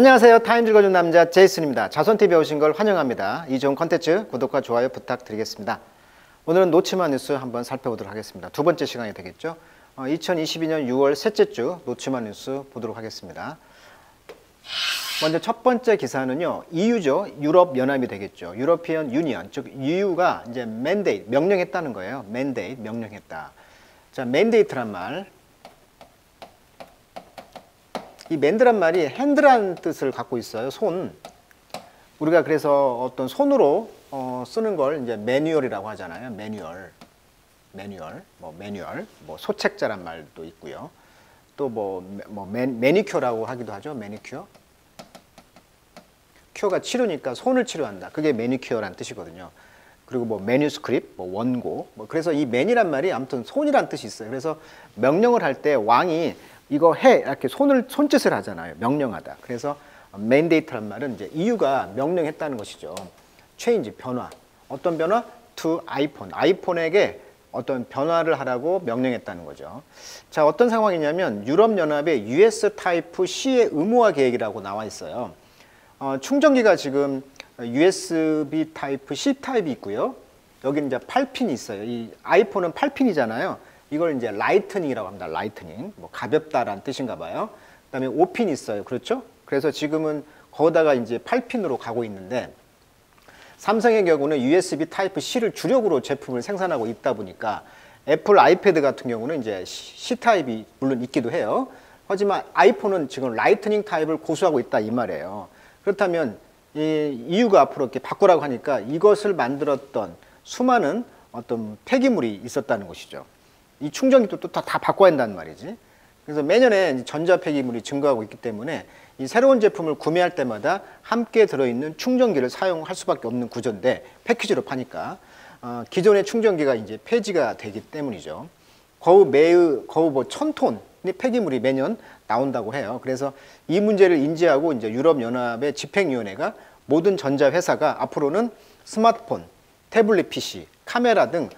안녕하세요. 타임 읽어준 남자 제이슨입니다. 자손TV에 오신 걸 환영합니다. 이 좋은 컨텐츠 구독과 좋아요 부탁드리겠습니다. 오늘은 놓치마 뉴스 한번 살펴보도록 하겠습니다. 두 번째 시간이 되겠죠. 2022년 6월 셋째 주 놓치마 뉴스 보도록 하겠습니다. 먼저 첫 번째 기사는요. EU죠. 유럽연합이 되겠죠. 유러피언 유니언, 즉 EU가 이제 mandate, 명령했다는 거예요. mandate, 명령했다. 자, mandate란 말. 이 맨드란 말이 핸드란 뜻을 갖고 있어요. 손. 우리가 그래서 어떤 손으로 쓰는 걸 이제 매뉴얼이라고 하잖아요. 매뉴얼, 소책자란 말도 있고요. 또 매니큐어라고 하기도 하죠. 매니큐어. 큐어가 치료니까 손을 치료한다. 그게 매니큐어란 뜻이거든요. 그리고 매뉴스크립트, 원고. 그래서 이 맨이란 말이 아무튼 손이란 뜻이 있어요. 그래서 명령을 할 때 왕이 이거 해 이렇게 손짓을 하잖아요. 명령하다. 그래서 mandate란 말은 이제 EU가 명령했다는 것이죠. change, 변화. 어떤 변화? to iPhone. 아이폰에게 어떤 변화를 하라고 명령했다는 거죠. 자, 어떤 상황이냐면 유럽연합의 US 타입 C의 의무화 계획이라고 나와 있어요. 충전기가 지금 USB 타입 C 타입이 있고요. 여기는 이제 8핀이 있어요. 이 아이폰은 8핀이잖아요. 이걸 이제 라이트닝이라고 합니다. 라이트닝. 가볍다라는 뜻인가 봐요. 그다음에 5핀 있어요. 그렇죠? 그래서 지금은 거기다가 이제 8핀으로 가고 있는데 삼성의 경우는 USB 타입 C를 주력으로 제품을 생산하고 있다 보니까 애플 아이패드 같은 경우는 이제 C 타입이 물론 있기도 해요. 하지만 아이폰은 지금 라이트닝 타입을 고수하고 있다 이 말이에요. 그렇다면 이 EU가 앞으로 이렇게 바꾸라고 하니까 이것을 만들었던 수많은 어떤 폐기물이 있었다는 것이죠. 이 충전기도 또 다 바꿔야 한다는 말이지. 그래서 매년에 전자 폐기물이 증가하고 있기 때문에 이 새로운 제품을 구매할 때마다 함께 들어있는 충전기를 사용할 수밖에 없는 구조인데 패키지로 파니까 기존의 충전기가 이제 폐지가 되기 때문이죠. 거의 1000톤의 폐기물이 매년 나온다고 해요. 그래서 이 문제를 인지하고 이제 유럽연합의 집행위원회가 모든 전자 회사가 앞으로는 스마트폰, 태블릿 PC, 카메라 등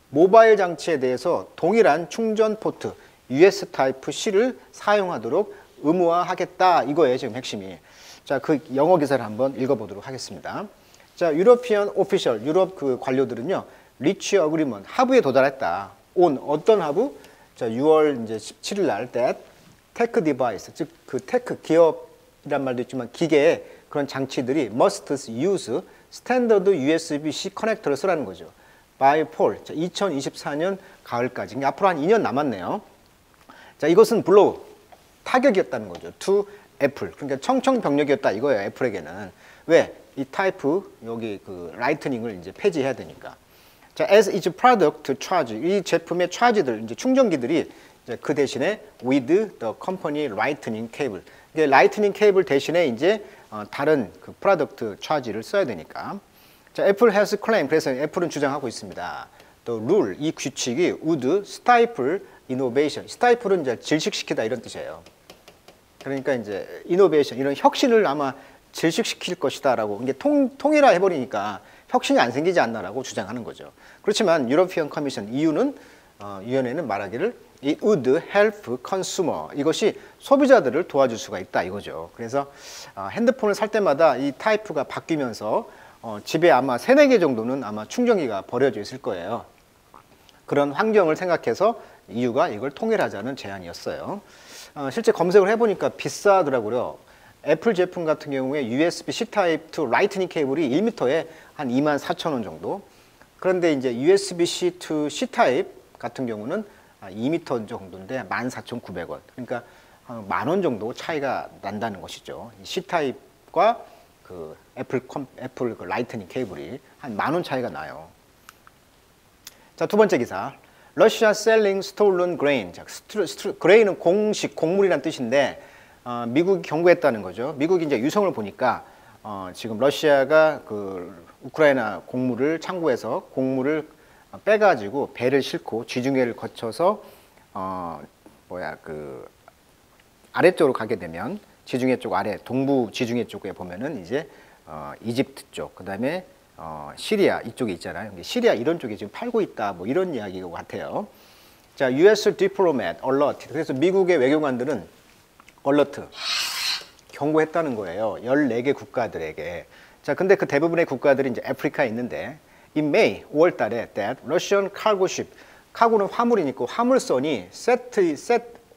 모바일 장치에 대해서 동일한 충전 포트 US 타입 C를 사용하도록 의무화하겠다 이거예요. 지금 핵심이. 자, 그 영어 기사를 한번 읽어보도록 하겠습니다. 자, 유러피언 오피셜 유럽 그 관료들은요, 리치 어그리먼트 합의에 도달했다. 온 어떤 합의? 자, 6월 이제 17일 날 that 테크 디바이스, 즉 그 테크 기업이란 말도 있지만 기계의 그런 장치들이 must use 스탠더드 USB-C 커넥터를 쓰라는 거죠. by fall, 2024년 가을까지. 그러니까 앞으로 한 2년 남았네요. 자, 이것은 blow, 타격이었다는 거죠. to 애플. 그러니까 청청병력이었다 이거예요. 애플에게는. 왜? 이 타이프 여기 그 라이트닝을 이제 폐지해야 되니까. 자, as its product charge, 이 제품의 차지들 이제 충전기들이 이제 그 대신에 with the company lightning cable. 이게 라이트닝 케이블 대신에 이제 다른 그 프로덕트 차지를 써야 되니까. 자, 애플 has claim. 그래서 애플은 주장하고 있습니다. 또 rule, 이 규칙이 would stifle innovation. stifle은 이제 질식시키다 이런 뜻이에요. 그러니까 이제 innovation, 이런 혁신을 아마 질식시킬 것이다라고. 이게 통일화 해버리니까 혁신이 안 생기지 않나라고 주장하는 거죠. 그렇지만 유러피언 커미션, EU는 위원회는 말하기를 it would help consumer. 이것이 소비자들을 도와줄 수가 있다 이거죠. 그래서 핸드폰을 살 때마다 이 타입가 바뀌면서 집에 아마 3, 4개 정도는 아마 충전기가 버려져 있을 거예요. 그런 환경을 생각해서 EU가 이걸 통일하자는 제안이었어요. 실제 검색을 해보니까 비싸더라고요. 애플 제품 같은 경우에 USB-C 타입 to 라이트닝 케이블이 1m에 한 24,000원 정도. 그런데 이제 USB-C to C 타입 같은 경우는 2m 정도인데 14,900원. 그러니까 10,000원 정도 차이가 난다는 것이죠. C 타입과 그 애플 그 라이트닝 케이블이 한 10,000원 차이가 나요. 자, 두 번째 기사. 러시아 selling stolen grain. 자, grain은 공식, 곡물이란 뜻인데 미국이 경고했다는 거죠. 미국이 이제 유성을 보니까 지금 러시아가 그 우크라이나 곡물을 창고에서 곡물을 빼가지고 배를 싣고 지중해를 거쳐서 그 아래쪽으로 가게 되면 지중해 쪽 아래 동부 지중해 쪽에 보면은 이제 이집트 쪽, 그다음에 시리아 이쪽에 있잖아요. 시리아 이런 쪽에 지금 팔고 있다 뭐 이런 이야기가 같아요. 자, US diplomat alert. 그래서 미국의 외교관들은 alert 경고했다는 거예요. 14개 국가들에게. 자, 근데 그 대부분의 국가들이 이제 아프리카에 있는데 in May 5월 달에 that Russian cargo ship 카고는 화물이니까 화물선이 set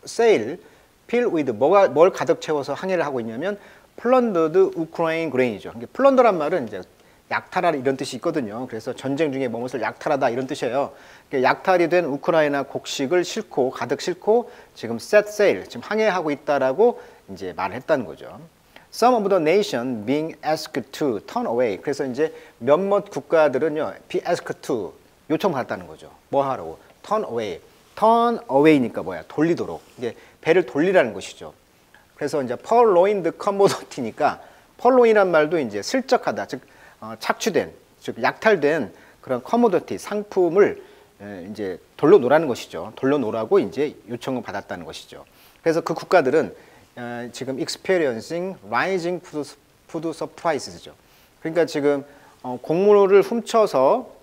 sail fill with 뭘 가득 채워서 항해를 하고 있냐면 plundered Ukraine grain이죠. 플런더란 말은 이제 약탈하다 이런 뜻이 있거든요. 그래서 전쟁 중에 뭐뭇을 약탈하다 이런 뜻이에요. 약탈이 된 우크라이나 곡식을 싣고 가득 싣고 지금 set sail 지금 항해하고 있다라고 이제 말을 했다는 거죠. Some of the nation being asked to turn away. 그래서 이제 몇몇 국가들은요, be asked to 요청받았다는 거죠. 뭐 하라고? turn away. turn away니까 뭐야? 돌리도록. 이게 배를 돌리라는 것이죠. 그래서 이제 purloined commodity니까 purloin이란 말도 이제 슬쩍하다, 즉 착취된, 즉 약탈된 그런 commodity 상품을 이제 돌려놓으라는 것이죠. 돌려놓으라고 이제 요청을 받았다는 것이죠. 그래서 그 국가들은 지금 experiencing rising food surprises죠. 그러니까 지금 곡물을 훔쳐서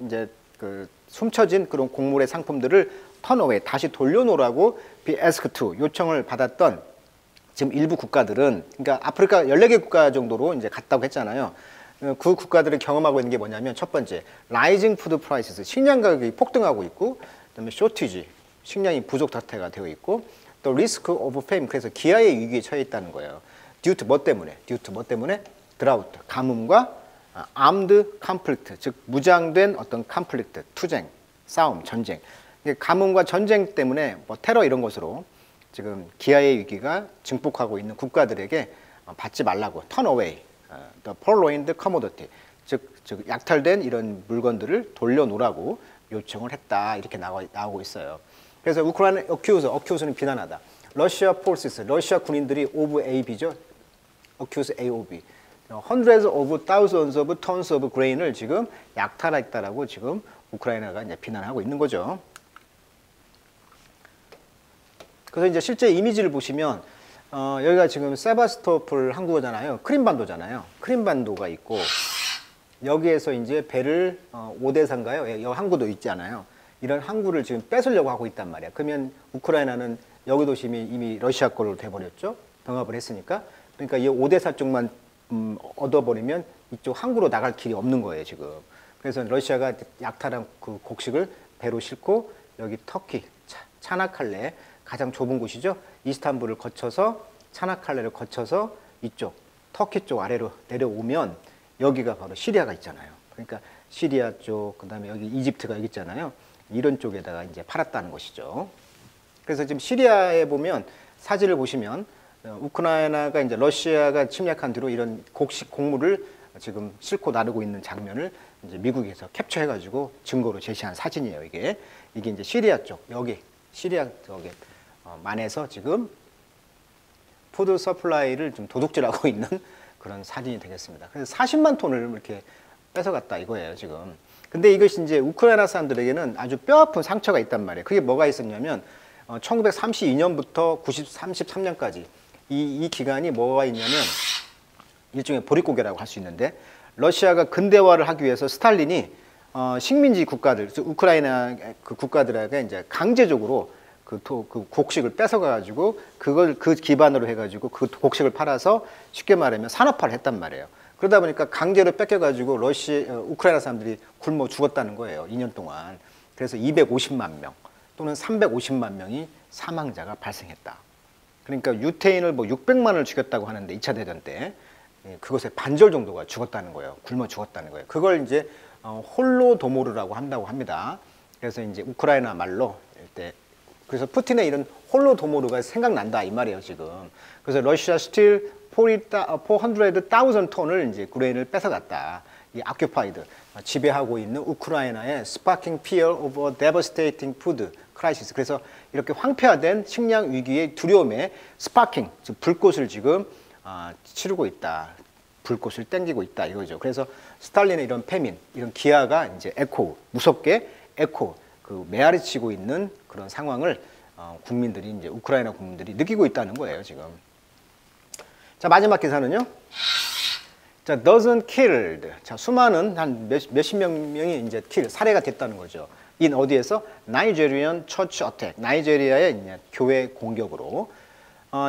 이제 그 훔쳐진 그런 곡물의 상품들을 turn away 다시 돌려놓으라고 be asked to 요청을 받았던 지금 일부 국가들은 그러니까 아프리카 14개 국가 정도로 이제 갔다고 했잖아요. 그 국가들이 경험하고 있는 게 뭐냐면 첫 번째 rising food prices 식량 가격이 폭등하고 있고 그다음에 shortage 식량이 부족 사태가 되어 있고 또 risk of famine 그래서 기아의 위기에 처해 있다는 거예요. due to 뭐 때문에? drought 가뭄과 armed conflict 즉 무장된 어떤 conflict 투쟁, 싸움, 전쟁. 가뭄과 전쟁 때문에 뭐 테러 이런 것으로 지금 기아의 위기가 증폭하고 있는 국가들에게 받지 말라고 turn away, the purloined commodity 즉 약탈된 이런 물건들을 돌려놓으라고 요청을 했다 이렇게 나오고 있어요. 그래서 우크라이나 어큐즈는 비난하다. 러시아 forces 러시아 군인들이 of AB죠. accuse AOB. hundreds of thousands of tons of grain을 지금 약탈했다라고 지금 우크라이나가 이제 비난하고 있는 거죠. 그래서 이제 실제 이미지를 보시면 여기가 지금 세바스토폴 항구잖아요. 크림반도잖아요. 크림반도가 있고 여기에서 이제 배를 오데사인가요? 여기 항구도 있잖아요. 이런 항구를 지금 뺏으려고 하고 있단 말이야. 그러면 우크라이나는 여기 도심이 이미 러시아 걸로 돼버렸죠. 병합을 했으니까. 그러니까 이 오데사 쪽만 얻어버리면 이쪽 항구로 나갈 길이 없는 거예요, 지금. 그래서 러시아가 약탈한 그 곡식을 배로 싣고 여기 터키, 차나칼레 가장 좁은 곳이죠. 이스탄불을 거쳐서 차나칼레를 거쳐서 이쪽 터키 쪽 아래로 내려오면 여기가 바로 시리아가 있잖아요. 그러니까 시리아 쪽, 그다음에 여기 이집트가 여기 있잖아요. 이런 쪽에다가 이제 팔았다는 것이죠. 그래서 지금 시리아에 보면 사진을 보시면 우크라이나가 이제 러시아가 침략한 뒤로 이런 곡물을 지금 싣고 나르고 있는 장면을 이제 미국에서 캡처해가지고 증거로 제시한 사진이에요. 이게 이제 시리아 쪽 여기 시리아 쪽에 만에서 지금 푸드 서플라이를 좀 도둑질하고 있는 그런 사진이 되겠습니다. 그래서 40만 톤을 이렇게 뺏어갔다 이거예요 지금. 근데 이것이 이제 우크라이나 사람들에게는 아주 뼈아픈 상처가 있단 말이에요. 그게 뭐가 있었냐면 1932년부터 33년까지 이 기간이 뭐가 있냐면 일종의 보릿고개라고 할 수 있는데 러시아가 근대화를 하기 위해서 스탈린이 식민지 국가들, 우크라이나 그 국가들에게 이제 강제적으로 그 곡식을 뺏어가지고 그걸 그 기반으로 해가지고 그 곡식을 팔아서 쉽게 말하면 산업화를 했단 말이에요. 그러다 보니까 강제로 뺏겨가지고 우크라이나 사람들이 굶어 죽었다는 거예요. 2년 동안. 그래서 250만 명 또는 350만 명이 사망자가 발생했다. 그러니까 유태인을 뭐 600만을 죽였다고 하는데 2차 대전 때 그것의 반절 정도가 죽었다는 거예요. 굶어 죽었다는 거예요. 그걸 이제 홀로도모르라고 한다고 합니다. 그래서 이제 우크라이나 말로 그래서 푸틴의 이런 홀로도모르가 생각난다 이 말이에요 지금. 그래서 러시아 스틸 400,000 톤을 이제 그레인을 뺏어갔다. 이 occupied 지배하고 있는 우크라이나의 sparking fear of a devastating food crisis. 그래서 이렇게 황폐화된 식량 위기의 두려움에 sparking 즉 불꽃을 지금 치르고 있다. 불꽃을 땡기고 있다 이거죠. 그래서 스탈린의 이런 패민, 이런 기아가 이제 무섭게 그 메아리치고 있는 그런 상황을 국민들이 이제 우크라이나 국민들이 느끼고 있다는 거예요 지금. 자 마지막 기사는요. 자 dozen killed. 자 수많은 한 몇십 명이 이제 살해가 됐다는 거죠. 어디에서 Nigerian church attack. 나이제리아의 이제 교회 공격으로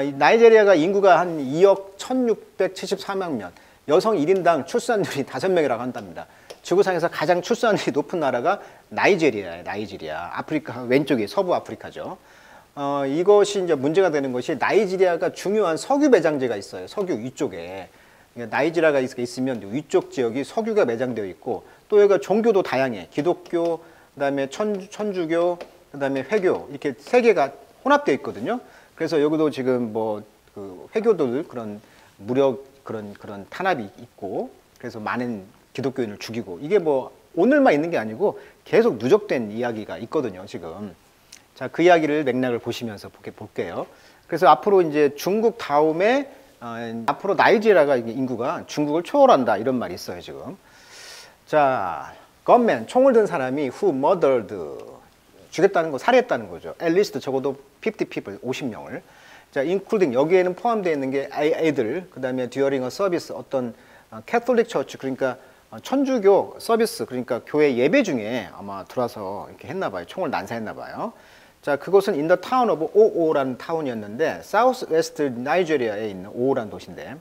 이 나이지리아가 인구가 한 2억 1674만 명, 여성 1인당 출산율이 5명이라고 한답니다. 지구상에서 가장 출산율이 높은 나라가 나이지리아예요. 나이지리아. 아프리카 왼쪽이 서부 아프리카죠. 이것이 이제 문제가 되는 것이 나이지리아가 중요한 석유 매장지가 있어요. 석유 위쪽에. 나이지리아가 있으면 위쪽 지역이 석유가 매장되어 있고 또 여기가 종교도 다양해. 기독교, 그다음에 천주교, 그다음에 회교 이렇게 세 개가 혼합되어 있거든요. 그래서 여기도 지금 뭐 그 회교도들 그런 무력 그런 탄압이 있고 그래서 많은 기독교인을 죽이고 이게 뭐 오늘만 있는 게 아니고 계속 누적된 이야기가 있거든요. 지금. 자, 그 이야기를 맥락을 보시면서 볼게요. 그래서 앞으로 이제 중국 다음에 앞으로 나이지리아가 인구가 중국을 초월한다 이런 말이 있어요 지금. 자, 건맨 총을 든 사람이 who murdered 죽였다는 거 살해했다는 거죠. at least 적어도 50 people 50명을. 자, including 여기에는 포함되어 있는 게 애들, 그다음에 during a service 어떤 캐톨릭 처치 그러니까 천주교 서비스 그러니까 교회 예배 중에 아마 들어와서 이렇게 했나 봐요. 총을 난사했나 봐요. 자, 그곳은 in the town of 오오라는 타운이었는데 사우스 웨스트 나이지리아에 있는 오오라는 도시인데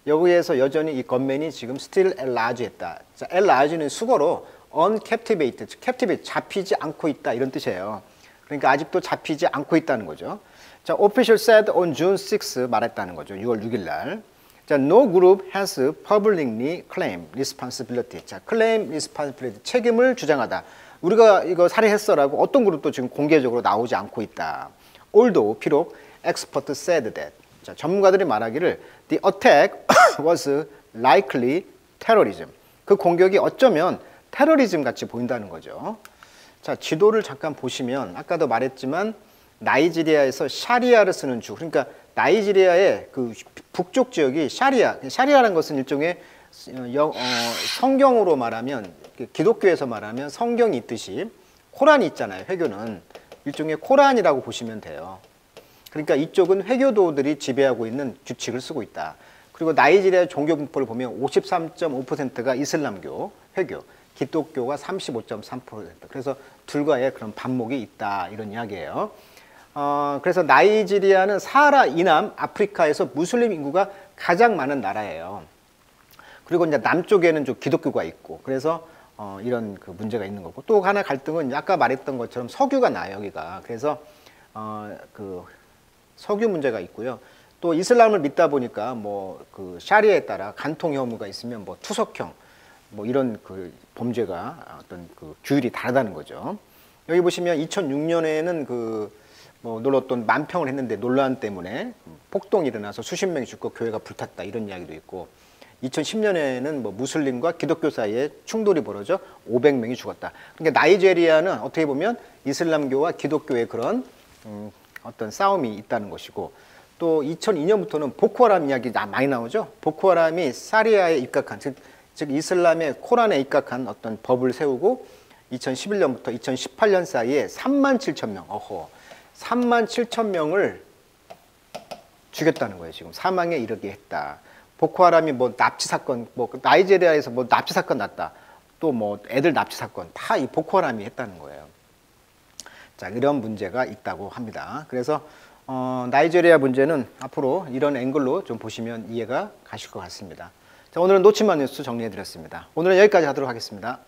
여기에서 여전히 이 건맨이 지금 still at large 했다. 자, at large는 수거로 uncaptivated, captivate 잡히지 않고 있다 이런 뜻이에요. 그러니까 아직도 잡히지 않고 있다는 거죠. 자, official said on June 6 말했다는 거죠. 6월 6일 날. 자, no group has publicly claimed responsibility. 자, claim responsibility 책임을 주장하다. 우리가 이거 살해했어라고 어떤 그룹도 지금 공개적으로 나오지 않고 있다. Although 비록 experts said that. 자, 전문가들이 말하기를 the attack was likely terrorism. 그 공격이 어쩌면 테러리즘 같이 보인다는 거죠. 자, 지도를 잠깐 보시면 아까도 말했지만 나이지리아에서 샤리아를 쓰는 주. 그러니까 나이지리아의 그 북쪽 지역이 샤리아라는 것은 일종의 성경으로 말하면 기독교에서 말하면 성경이 있듯이 코란이 있잖아요. 회교는 일종의 코란이라고 보시면 돼요. 그러니까 이쪽은 회교도들이 지배하고 있는 규칙을 쓰고 있다. 그리고 나이지리아 종교 분포를 보면 53.5%가 이슬람교, 회교, 기독교가 35.3%. 그래서 둘과의 그런 반목이 있다 이런 이야기예요. 그래서 나이지리아는 사하라 이남 아프리카에서 무슬림 인구가 가장 많은 나라예요. 그리고 이제 남쪽에는 좀 기독교가 있고 그래서 이런 그 문제가 있는 거고 또 하나 갈등은 아까 말했던 것처럼 석유가 나요 여기가. 그래서 그 석유 문제가 있고요. 또 이슬람을 믿다 보니까 뭐 그 샤리아에 따라 간통 혐의가 있으면 뭐 투석형 뭐 이런 그 범죄가 어떤 그 규율이 다르다는 거죠. 여기 보시면 2006년에는 그 뭐 놀렀던 만평을 했는데 논란 때문에 폭동이 일어나서 수십 명이 죽고 교회가 불탔다 이런 이야기도 있고 2010년에는 뭐 무슬림과 기독교 사이에 충돌이 벌어져 500명이 죽었다. 그러니까 나이지리아는 어떻게 보면 이슬람교와 기독교의 그런 어떤 싸움이 있다는 것이고 또 2002년부터는 보코하람 이야기 많이 나오죠. 보코하람이 사리아에 입각한 즉 이슬람의 코란에 입각한 어떤 법을 세우고 2011년부터 2018년 사이에 37,000명 37,000명을 죽였다는 거예요. 지금 사망에 이르게 했다. 보코하람이 뭐 납치 사건, 뭐 나이지리아에서 뭐 납치 사건 났다. 또 뭐 애들 납치 사건 다 이 보코하람이 했다는 거예요. 자, 이런 문제가 있다고 합니다. 그래서 나이지리아 문제는 앞으로 이런 앵글로 좀 보시면 이해가 가실 것 같습니다. 자, 오늘은 놓치마 뉴스 정리해 드렸습니다. 오늘은 여기까지 하도록 하겠습니다.